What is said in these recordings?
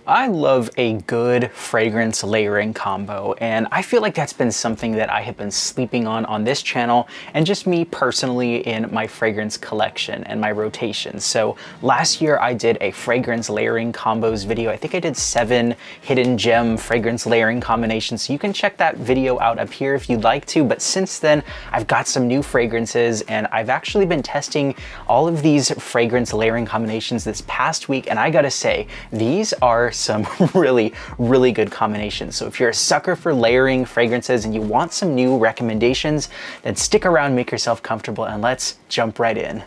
I love a good fragrance layering combo, and I feel like that's been something that I have been sleeping on this channel and just me personally in my fragrance collection and my rotation. So last year I did a fragrance layering combos video. I think I did 7 hidden gem fragrance layering combinations. So you can check that video out up here if you'd like to. But since then, I've got some new fragrances and I've actually been testing all of these fragrance layering combinations this past week. And I gotta say, these are some really good combinations. So if you're a sucker for layering fragrances and you want some new recommendations, then stick around, make yourself comfortable, and let's jump right in.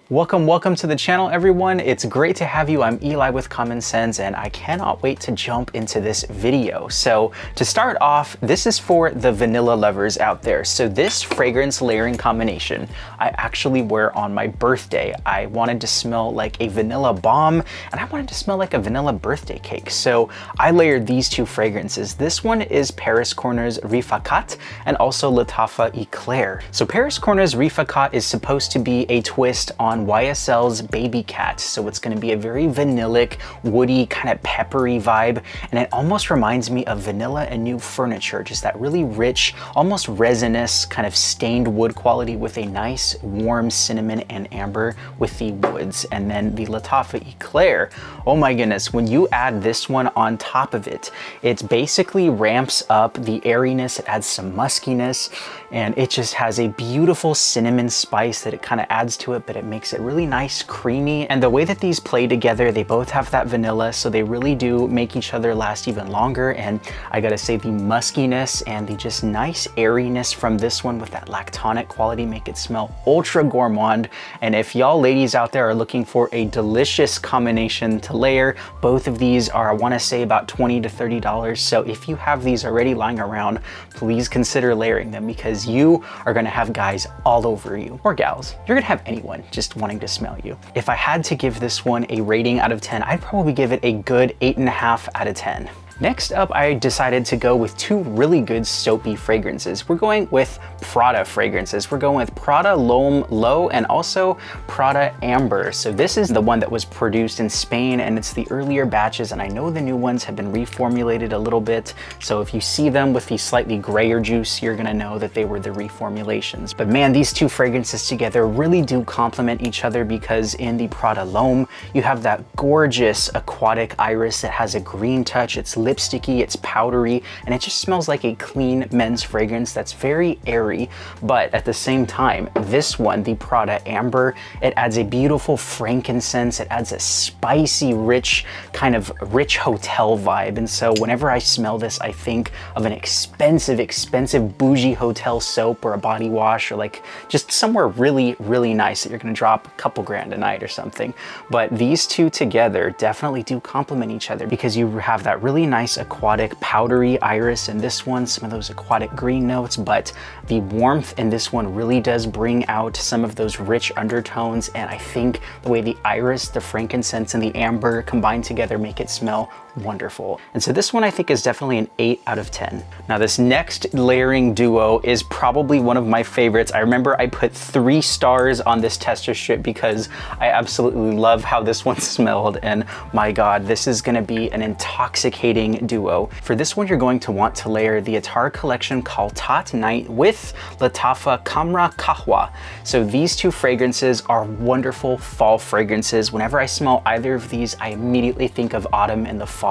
Welcome to the channel, everyone. It's great to have you. I'm Eli with Common Sense, and I cannot wait to jump into this video. So to start off, this is for the vanilla lovers out there. So this fragrance layering combination, I actually wear on my birthday. I wanted to smell like a vanilla bomb, and I wanted to smell like a vanilla birthday cake. So I layered these two fragrances. This one is Paris Corner's Rifaaqat and also Lattafa Eclaire. So Paris Corner's Rifaaqat is supposed to be a twist on YSL's Baby Cat. So it's going to be a very vanillic, woody, kind of peppery vibe. And it almost reminds me of Vanilla and New Furniture, just that really rich, almost resinous kind of stained wood quality with a nice warm cinnamon and amber with the woods. And then the Lattafa Eclaire, oh my goodness, when you add this one on top of it, it basically ramps up the airiness, it adds some muskiness, and it just has a beautiful cinnamon spice that it kind of adds to it, but it makes it really nice, creamy. And the way that these play together, they both have that vanilla, so they really do make each other last even longer. And I gotta say, the muskiness and the just nice airiness from this one with that lactonic quality make it smell ultra gourmand. And if y'all ladies out there are looking for a delicious combination to layer, both of these are, I wanna say, about $20 to $30. So if you have these already lying around, please consider layering them, because you are gonna have guys all over you, or gals. You're gonna have anyone just wanting to smell you. If I had to give this one a rating out of 10, I'd probably give it a good 8.5 out of 10. Next up, I decided to go with 2 really good soapy fragrances. We're going with Prada fragrances. We're going with Prada L'Homme Low and also Prada Amber. So this is the one that was produced in Spain, and it's the earlier batches, and I know the new ones have been reformulated a little bit. So if you see them with the slightly grayer juice, you're gonna know that they were the reformulations. But man, these 2 fragrances together really do complement each other, because in the Prada L'Homme, you have that gorgeous aquatic iris that has a green touch. It's lipsticky, it's powdery, and it just smells like a clean men's fragrance that's very airy. But at the same time, this one, the Prada Amber, it adds a beautiful frankincense. It adds a spicy, rich hotel vibe. And so whenever I smell this, I think of an expensive bougie hotel soap or a body wash, or like just somewhere really nice that you're gonna drop a couple grand a night or something. But these 2 together definitely do complement each other, because you have that really nice aquatic powdery iris in this one, some of those aquatic green notes, but the warmth in this one really does bring out some of those rich undertones. And I think the way the iris, the frankincense, and the amber combined together make it smell wonderful. And so this one I think is definitely an 8 out of 10. Now this next layering duo is probably one of my favorites. I remember I put 3 stars on this tester strip because I absolutely love how this one smelled, and my god, this is gonna be an intoxicating duo. For this one, you're going to want to layer the Attar collection Khaltat Night with Lattafa Camara Qahwa. So these 2 fragrances are wonderful fall fragrances. Whenever I smell either of these, I immediately think of autumn and the fall.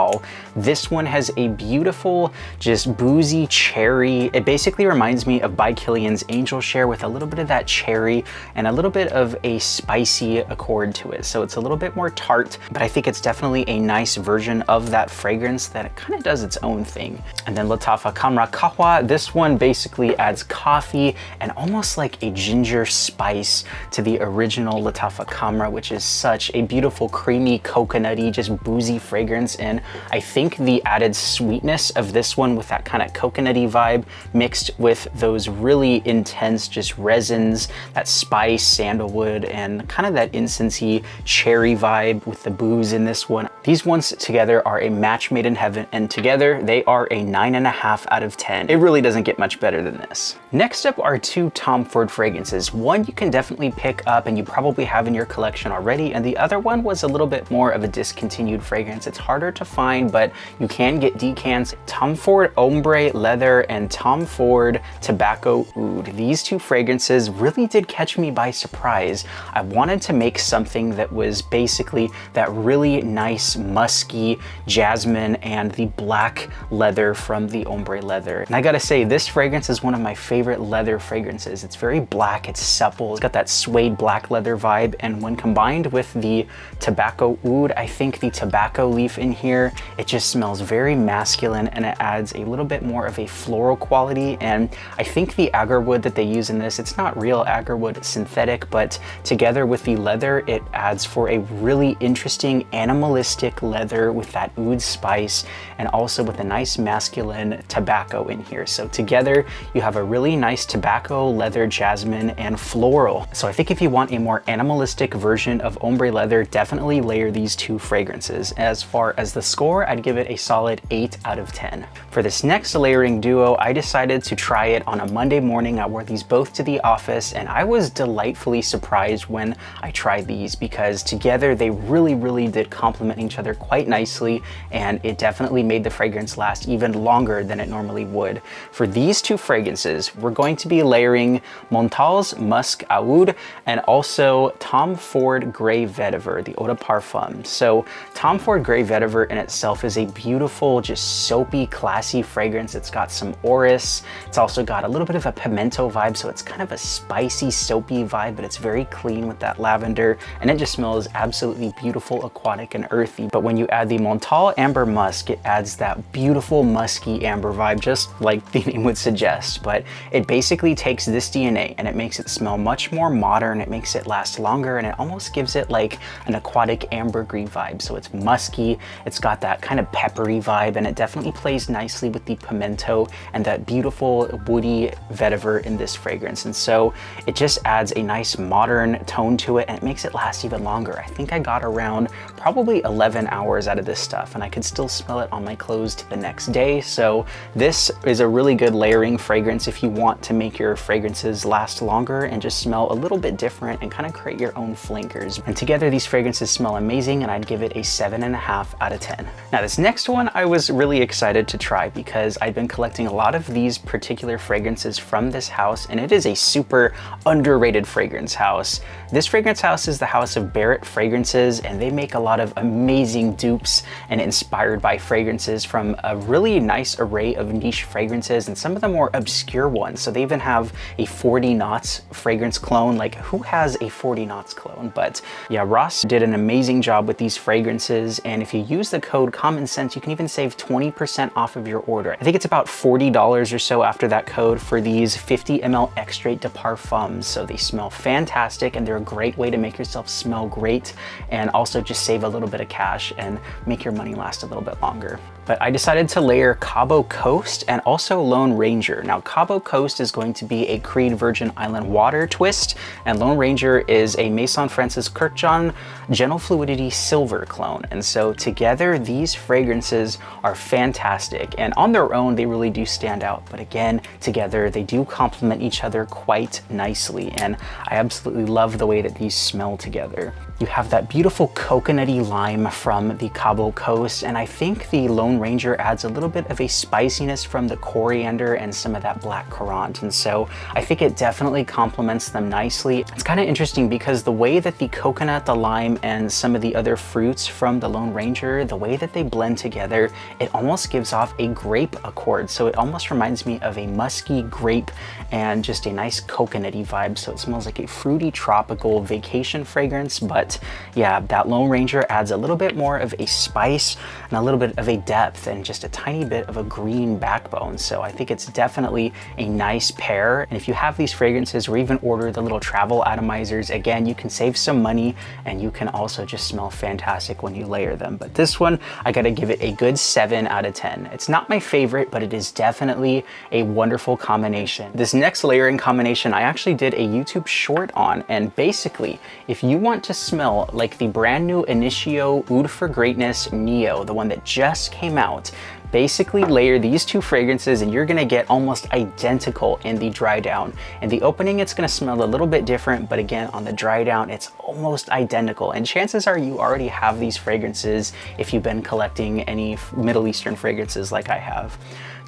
This one has a beautiful, just boozy cherry. It basically reminds me of By Kilian's Angel Share with a little bit of that cherry and a little bit of a spicy accord to it. So it's a little bit more tart, but I think it's definitely a nice version of that fragrance that it kind of does its own thing. And then Lattafa Camara Qahwa, this one basically adds coffee and almost like a ginger spice to the original Lattafa Camara, which is such a beautiful, creamy, coconutty, just boozy fragrance. And I think the added sweetness of this one with that kind of coconutty vibe mixed with those really intense just resins, that spice, sandalwood, and kind of that incensey cherry vibe with the booze in this one. These ones together are a match made in heaven, and together they are a 9.5 out of 10. It really doesn't get much better than this. Next up are two Tom Ford fragrances. One you can definitely pick up and you probably have in your collection already, and the other one was a little bit more of a discontinued fragrance. It's harder to find, but you can get decants. Tom Ford Ombre Leather and Tom Ford Tobacco Oud. These two fragrances really did catch me by surprise. I wanted to make something that was basically that really nice musky jasmine and the black leather from the Ombre Leather. And I gotta say, this fragrance is one of my favorite leather fragrances. It's very black, it's supple, it's got that suede black leather vibe, and when combined with the Tobacco Oud, I think the tobacco leaf in here, it just smells very masculine and it adds a little bit more of a floral quality. And I think the agarwood that they use in this, it's not real agarwood, it's synthetic, but together with the leather, it adds for a really interesting animalistic leather with that oud spice and also with a nice masculine tobacco in here. So together you have a really nice tobacco, leather, jasmine, and floral. So I think if you want a more animalistic version of Ombre Leather, definitely layer these two fragrances. As far as the score, I'd give it a solid 8 out of 10. For this next layering duo, I decided to try it on a Monday morning. I wore these both to the office and I was delightfully surprised when I tried these because together they really did complement each other quite nicely, and it definitely made the fragrance last even longer than it normally would. For these two fragrances, we're going to be layering Montale's Musk Oud and also Tom Ford Grey Vetiver, the Eau de Parfum. So Tom Ford Grey Vetiver in itself is a beautiful, just soapy, classy fragrance. It's got some orris. It's also got a little bit of a pimento vibe, so it's kind of a spicy, soapy vibe, but it's very clean with that lavender, and it just smells absolutely beautiful, aquatic, and earthy. But when you add the Montale Amber Musk, it adds that beautiful musky amber vibe, just like the name would suggest. But it basically takes this DNA and it makes it smell much more modern, it makes it last longer, and it almost gives it like an aquatic ambergris vibe. So it's musky, it's got that kind of peppery vibe, and it definitely plays nicely with the pimento and that beautiful woody vetiver in this fragrance. And so it just adds a nice modern tone to it and it makes it last even longer. I think I got around probably 11 hours out of this stuff and I could still smell it on my clothes to the next day. So this is a really good layering fragrance if you want to make your fragrances last longer and just smell a little bit different and kind of create your own flankers. And together these fragrances smell amazing, and I'd give it a 7.5 out of 10. Now this next one I was really excited to try because I've been collecting a lot of these particular fragrances from this house, and it is a super underrated fragrance house. This fragrance house is the house of Barrett Fragrances, and they make a lot of amazing dupes and inspired by fragrances from a really nice array of niche fragrances and some of the more obscure ones. So they even have a 40 knots fragrance clone. Like, who has a 40 knots clone? But yeah, Ross did an amazing job with these fragrances, and if you use the code COMMONSCENTS, you can even save 20% off of your order. I think it's about $40 or so after that code for these 50 ml extrait de parfums. So they smell fantastic and they're a great way to make yourself smell great and also just save a little bit of cash and make your money last a little bit longer. But I decided to layer Cabo Coast and also Lone Ranger. Now Cabo Coast is going to be a Creed Virgin Island water twist, and Lone Ranger is a Maison Francis Kurkdjian Gentle Fluidity Silver clone. And so together these fragrances are fantastic, and on their own they really do stand out, but again together they do complement each other quite nicely, and I absolutely love the way that these smell together. You have that beautiful coconutty lime from the Cabo Coast, and I think the Lone Ranger adds a little bit of a spiciness from the coriander and some of that black currant, and so I think it definitely complements them nicely. It's kind of interesting because the way that the coconut, the lime, and some of the other fruits from the Lone Ranger, the way that they blend together, it almost gives off a grape accord. So it almost reminds me of a musky grape and just a nice coconutty vibe. So it smells like a fruity tropical vacation fragrance. But yeah, that Lone Ranger adds a little bit more of a spice and a little bit of a depth depth and just a tiny bit of a green backbone. So I think it's definitely a nice pair. And if you have these fragrances or even order the little travel atomizers, again, you can save some money and you can also just smell fantastic when you layer them. But this one, I gotta give it a good 7 out of 10. It's not my favorite, but it is definitely a wonderful combination. This next layering combination, I actually did a YouTube short on, and basically, if you want to smell like the brand new Initio Oud for Greatness Neo, the one that just came out, basically layer these two fragrances and you're gonna get almost identical in the dry down. In the opening, it's gonna smell a little bit different, but again, on the dry down, it's almost identical. And chances are you already have these fragrances if you've been collecting any Middle Eastern fragrances like I have.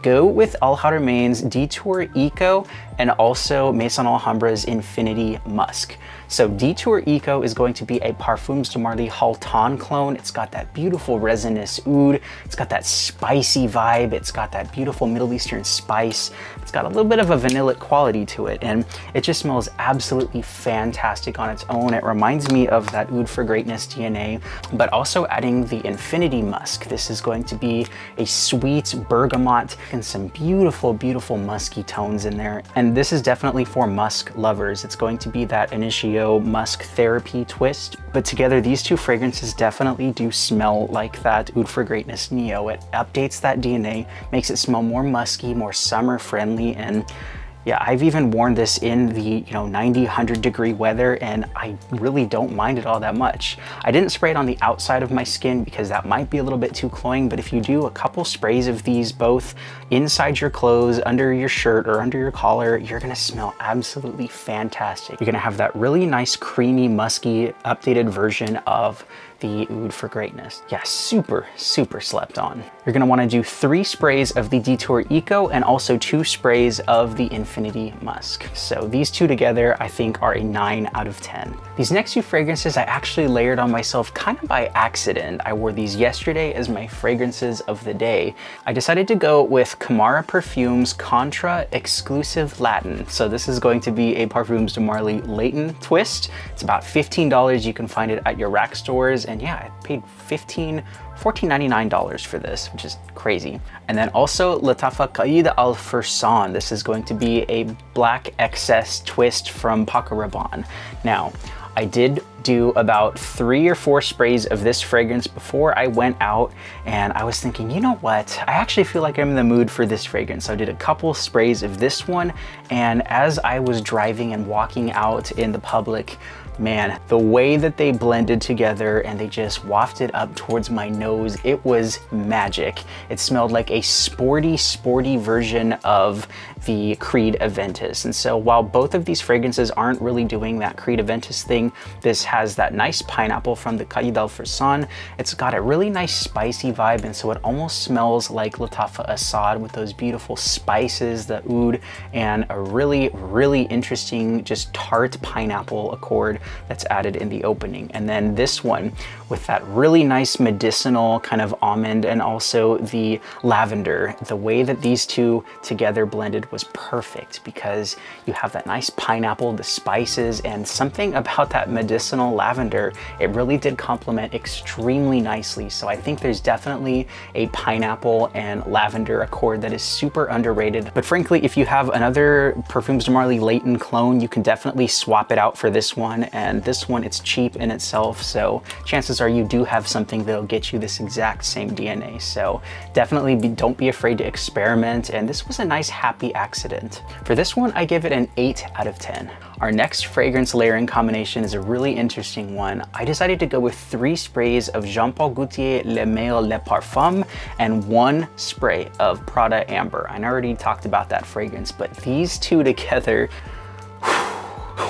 Go with Haramain's Detour Eco and also Maison Alhambra's Infiniti Musk. So Detour Eco is going to be a Parfums de Marly Halton clone. It's got that beautiful resinous oud. It's got that spicy vibe. It's got that beautiful Middle Eastern spice. It's got a little bit of a vanillic quality to it, and it just smells absolutely fantastic on its own. It reminds me of that Oud for Greatness DNA, but also adding the Infiniti Musk. This is going to be a sweet bergamot and some beautiful, beautiful musky tones in there. And this is definitely for musk lovers. It's going to be that Initio Musk Therapy twist. But together, these two fragrances definitely do smell like that Oud for Greatness Neo. It updates that DNA, makes it smell more musky, more summer friendly, and yeah, I've even worn this in the 90, 100 degree weather, and I really don't mind it all that much. I didn't spray it on the outside of my skin because that might be a little bit too cloying, but if you do a couple sprays of these both inside your clothes, under your shirt or under your collar, you're gonna smell absolutely fantastic. You're gonna have that really nice, creamy, musky, updated version of the Oud for Greatness. Yeah, super, super slept on. You're gonna wanna do 3 sprays of the Detour Eco and also 2 sprays of the Infiniti Musk. So these two together, I think, are a 9 out of 10. These next 2 fragrances I actually layered on myself kind of by accident. I wore these yesterday as my fragrances of the day. I decided to go with Camara Perfumes Contra Exclusive Latin. So this is going to be a Parfums de Marly Latin twist. It's about $15. You can find it at your rack stores. And yeah, I paid $14.99 for this, which is crazy. And then also Lattafa Qaed al Fursan. This is going to be a black excess twist from Paco Rabanne. Now, I did do about 3 or 4 sprays of this fragrance before I went out, and I was thinking, you know what? I actually feel like I'm in the mood for this fragrance. So I did a couple sprays of this one, and as I was driving and walking out in the public, man, the way that they blended together and they just wafted up towards my nose, it was magic. It smelled like a sporty, sporty version of the Creed Aventus. And so while both of these fragrances aren't really doing that Creed Aventus thing, this has that nice pineapple from the Qaed al Fursan. It's got a really nice spicy vibe, and so it almost smells like Lattafa Assad with those beautiful spices, the oud, and a really, really interesting, just tart pineapple accord that's added in the opening. And then this one with that really nice medicinal kind of almond and also the lavender. The way that these two together blended was perfect because you have that nice pineapple, the spices, and something about that medicinal lavender. It really did complement extremely nicely. So I think there's definitely a pineapple and lavender accord that is super underrated. But frankly, if you have another Parfums de Marly Latin clone, you can definitely swap it out for this one. And this one, it's cheap in itself, so chances are you do have something that'll get you this exact same DNA. So definitely don't be afraid to experiment, and this was a nice happy accident. For this one, I give it an 8 out of 10. Our next fragrance layering combination is a really interesting one. I decided to go with 3 sprays of Jean Paul Gaultier Le Male Le Parfum and 1 spray of Prada Amber. I already talked about that fragrance, but these two together,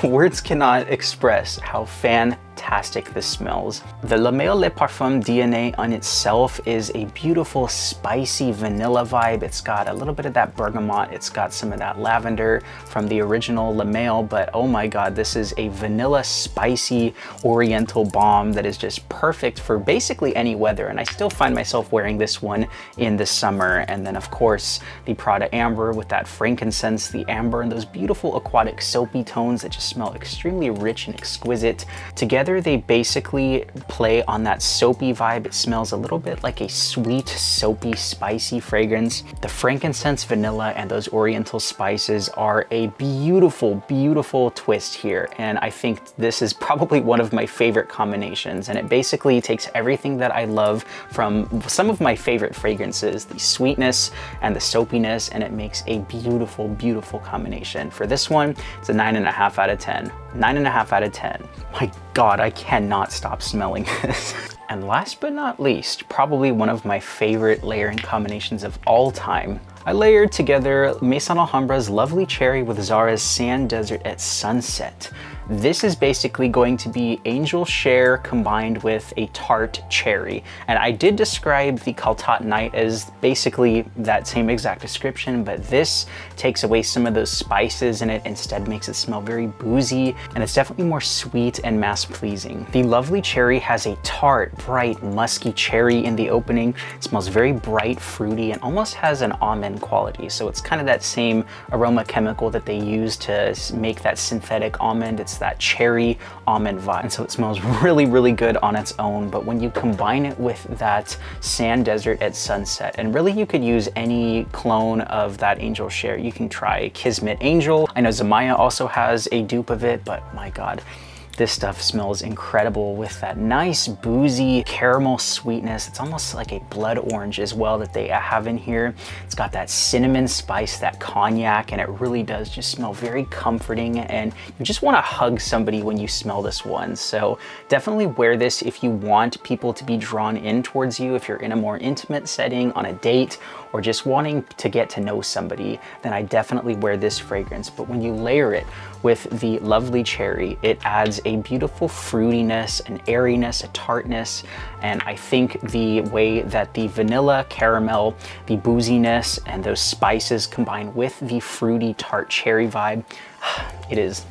words cannot express how fantastic this smells. The Le Male Le Parfum DNA on itself is a beautiful spicy vanilla vibe. It's got a little bit of that bergamot. It's got some of that lavender from the original Le Male, but oh my God, this is a vanilla spicy oriental balm that is just perfect for basically any weather. And I still find myself wearing this one in the summer. And then of course, the Prada Amber with that frankincense, the amber, and those beautiful aquatic soapy tones that just smell extremely rich and exquisite. Together, together they basically play on that soapy vibe. It smells a little bit like a sweet, soapy, spicy fragrance. The frankincense, vanilla, and those oriental spices are a beautiful, beautiful twist here. And I think this is probably one of my favorite combinations. And it basically takes everything that I love from some of my favorite fragrances, the sweetness and the soapiness, and it makes a beautiful, beautiful combination. For this one, it's a 9.5 out of 10. 9.5 out of 10. My God, I cannot stop smelling this. And last but not least, probably one of my favorite layering combinations of all time. I layered together Maison Alhambra's Lovely Cherry with Zara's Sand Desert at Sunset. This is basically going to be Angel Share combined with a tart cherry. And I did describe the Khaltat Night as basically that same exact description, but this takes away some of those spices in it, instead makes it smell very boozy, and it's definitely more sweet and mass pleasing. The Lovely Cherry has a tart, bright, musky cherry in the opening. It smells very bright, fruity, and almost has an almond quality. So it's kind of that same aroma chemical that they use to make that synthetic almond. It's that cherry almond vibe. And so it smells really, really good on its own. But when you combine it with that Sand Desert at Sunset, and really you could use any clone of that Angel Share. You can try Kismet Angel. I know Zamaya also has a dupe of it, but my God, this stuff smells incredible with that nice boozy caramel sweetness. It's almost like a blood orange as well that they have in here. It's got that cinnamon spice, that cognac, and it really does just smell very comforting, and you just want to hug somebody when you smell this one. So definitely wear this if you want people to be drawn in towards you, if you're in a more intimate setting, on a date, or just wanting to get to know somebody, then I definitely wear this fragrance. But when you layer it with the Lovely Cherry, it adds a beautiful fruitiness, an airiness, a tartness, and I think the way that the vanilla, caramel, the booziness, and those spices combine with the fruity tart cherry vibe, it is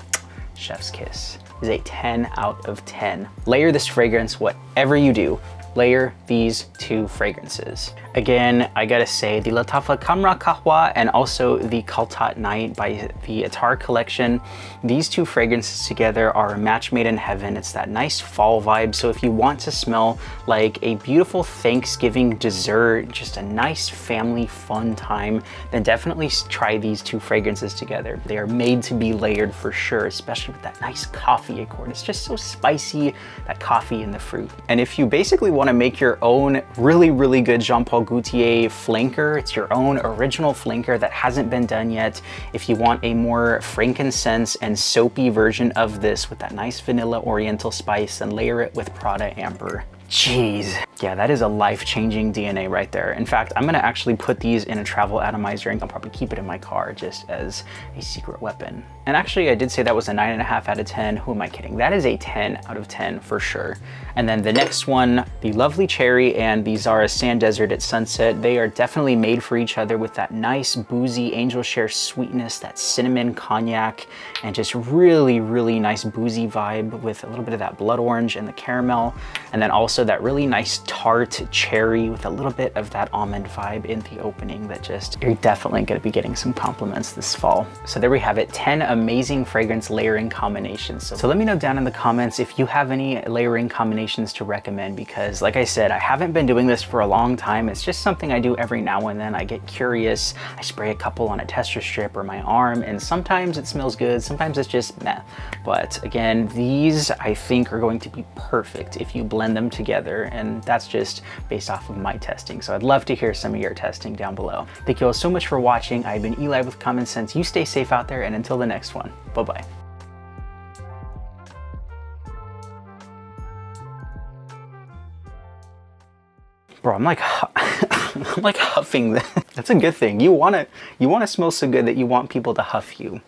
chef's kiss. It is a 10 out of 10. Layer this fragrance, whatever you do, layer these two fragrances. Again, I gotta say, the Lattafa Khamrah Qahwa and also the Khaltat Night by the Attar collection, these two fragrances together are a match made in heaven. It's that nice fall vibe. So if you want to smell like a beautiful Thanksgiving dessert, just a nice family fun time, then definitely try these two fragrances together. They are made to be layered for sure, especially with that nice coffee accord. It's just so spicy, that coffee and the fruit. And if you basically want to make your own really, really good Jean Paul Gaultier flanker, it's your own original flanker that hasn't been done yet. If you want a more frankincense and soapy version of this with that nice vanilla oriental spice, and layer it with Prada Amber. Jeez. Yeah, that is a life-changing DNA right there. In fact, I'm gonna actually put these in a travel atomizer, and I'll probably keep it in my car just as a secret weapon. And actually, I did say that was a 9.5 out of 10. Who am I kidding? That is a 10 out of 10 for sure. And then the next one, the Lovely Cherry and the Zara Sand Desert at Sunset, they are definitely made for each other with that nice boozy Angel Share sweetness, that cinnamon cognac, and just really, really nice boozy vibe with a little bit of that blood orange and the caramel. And then also that really nice tart cherry with a little bit of that almond vibe in the opening that just, you're definitely gonna be getting some compliments this fall. So there we have it, 10 amazing fragrance layering combinations. So let me know down in the comments if you have any layering combinations to recommend, because like I said, I haven't been doing this for a long time. It's just something I do every now and then. I get curious, I spray a couple on a tester strip or my arm, and sometimes it smells good, sometimes it's just meh. But again, these I think are going to be perfect if you blend them together, and that's just based off of my testing. So I'd love to hear some of your testing down below. Thank you all so much for watching. I've been Eli with Common Sense. You stay safe out there, and until the next one, bye-bye. Bro, I'm like huffing that. That's a good thing. You wanna smell so good that you want people to huff you.